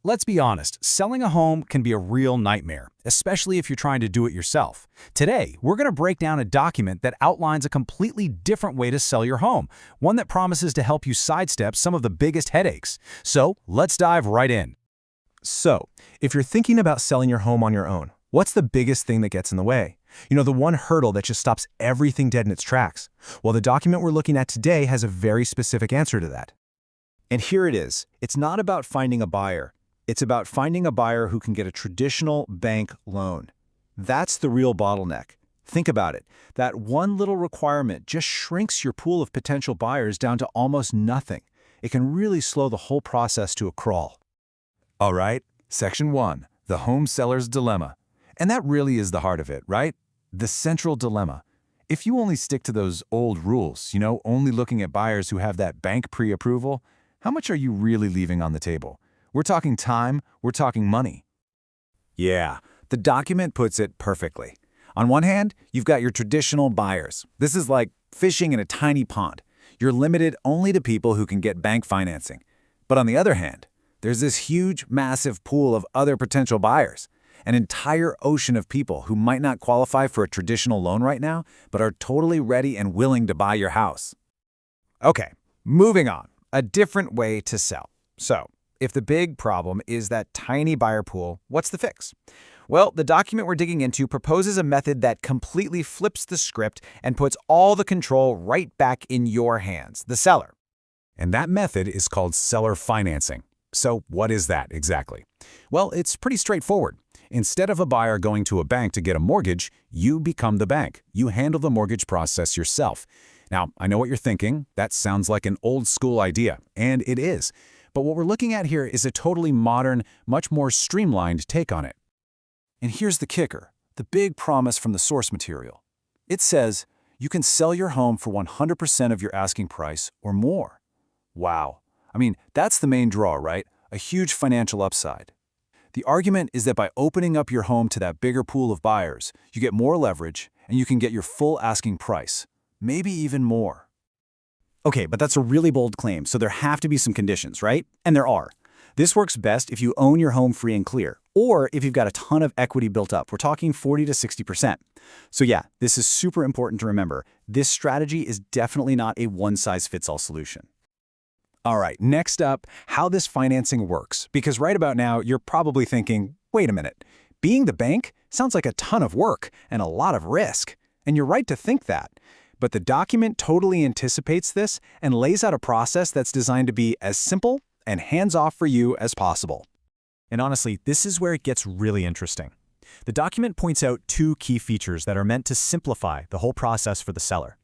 Let's be honest, selling a home can be a real nightmare, especially if you're trying to do it yourself. Today, we're going to break down a document that outlines a completely different way to sell your home, one that promises to help you sidestep some of the biggest headaches. So, let's dive right in. So, if you're thinking about selling your home on your own, what's the biggest thing that gets in the way? The one hurdle that just stops everything dead in its tracks. Well, the document we're looking at today has a very specific answer to that. And here it is. It's not about finding a buyer. It's about finding a buyer who can get a traditional bank loan. That's the real bottleneck. Think about it. That one little requirement just shrinks your pool of potential buyers down to almost nothing. It can really slow the whole process to a crawl. All right, Section 1, the home seller's dilemma. And that really is the heart of it, right? The central dilemma. If you only stick to those old rules, only looking at buyers who have that bank pre-approval, how much are you really leaving on the table? We're talking time, we're talking money. Yeah, the document puts it perfectly. On one hand, you've got your traditional buyers. This is like fishing in a tiny pond. You're limited only to people who can get bank financing. But on the other hand, there's this huge, massive pool of other potential buyers, an entire ocean of people who might not qualify for a traditional loan right now, but are totally ready and willing to buy your house. Okay, moving on. A different way to sell. So, if the big problem is that tiny buyer pool, what's the fix? Well, the document we're digging into proposes a method that completely flips the script and puts all the control right back in your hands, the seller. And that method is called seller financing. So what is that exactly? Well, it's pretty straightforward. Instead of a buyer going to a bank to get a mortgage, you become the bank. You handle the mortgage process yourself. Now, I know what you're thinking. That sounds like an old school idea, and it is. But what we're looking at here is a totally modern, much more streamlined take on it. And here's the kicker, the big promise from the source material. It says you can sell your home for 100% of your asking price or more. Wow. I mean, that's the main draw, right? A huge financial upside. The argument is that by opening up your home to that bigger pool of buyers, you get more leverage and you can get your full asking price, maybe even more. Okay, but that's a really bold claim, so there have to be some conditions, right? And there are. This works best if you own your home free and clear, or if you've got a ton of equity built up. We're talking 40 to 60%. So yeah, this is super important to remember. This strategy is definitely not a one-size-fits-all solution. All right, next up, how this financing works. Because right about now, you're probably thinking, wait a minute, being the bank sounds like a ton of work and a lot of risk. And you're right to think that. But the document totally anticipates this and lays out a process that's designed to be as simple and hands-off for you as possible. And honestly, this is where it gets really interesting. The document points out two key features that are meant to simplify the whole process for the seller.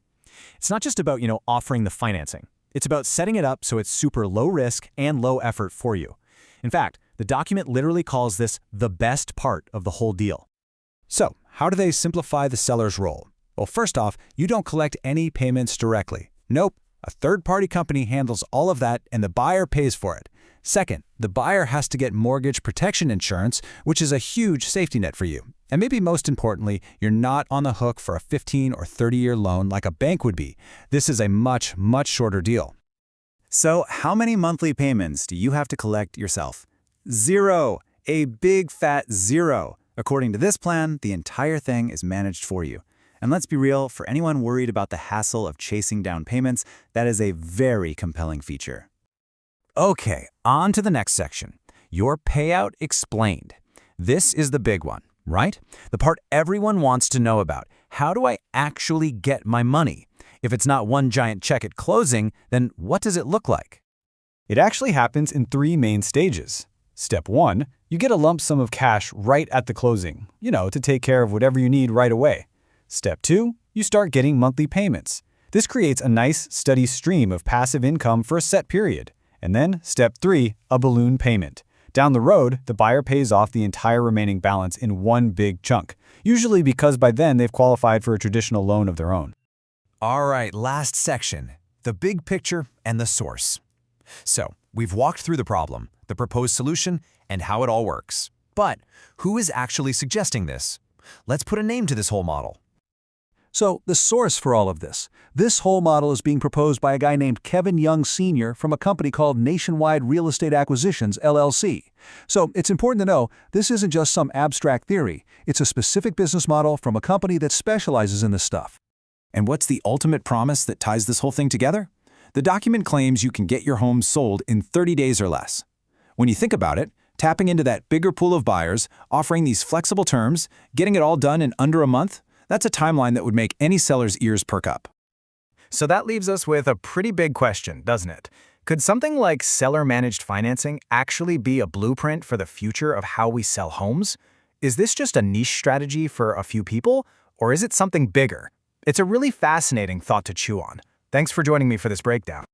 It's not just about, offering the financing. It's about setting it up so it's super low risk and low effort for you. In fact, the document literally calls this the best part of the whole deal. So, how do they simplify the seller's role? Well, first off, you don't collect any payments directly. Nope, a third-party company handles all of that and the buyer pays for it. Second, the buyer has to get mortgage protection insurance, which is a huge safety net for you. And maybe most importantly, you're not on the hook for a 15 or 30-year loan like a bank would be. This is a much, much shorter deal. So how many monthly payments do you have to collect yourself? Zero. A big fat zero. According to this plan, the entire thing is managed for you. And let's be real, for anyone worried about the hassle of chasing down payments, that is a very compelling feature. Okay, on to the next section. Your payout explained. This is the big one, right? The part everyone wants to know about. How do I actually get my money? If it's not one giant check at closing, then what does it look like? It actually happens in three main stages. Step 1, you get a lump sum of cash right at the closing, to take care of whatever you need right away. Step 2, you start getting monthly payments. This creates a nice, steady stream of passive income for a set period. And then, Step 3, a balloon payment. Down the road, the buyer pays off the entire remaining balance in one big chunk, usually because by then they've qualified for a traditional loan of their own. All right, last section, the big picture and the source. So, we've walked through the problem, the proposed solution, and how it all works. But who is actually suggesting this? Let's put a name to this whole model. So, the source for all of this whole model is being proposed by a guy named Kevin Young Sr. from a company called Nationwide Real Estate Acquisitions, LLC. So, it's important to know this isn't just some abstract theory, it's a specific business model from a company that specializes in this stuff. And what's the ultimate promise that ties this whole thing together? The document claims you can get your home sold in 30 days or less. When you think about it, tapping into that bigger pool of buyers, offering these flexible terms, getting it all done in under a month, that's a timeline that would make any seller's ears perk up. So that leaves us with a pretty big question, doesn't it? Could something like seller-managed financing actually be a blueprint for the future of how we sell homes? Is this just a niche strategy for a few people, or is it something bigger? It's a really fascinating thought to chew on. Thanks for joining me for this breakdown.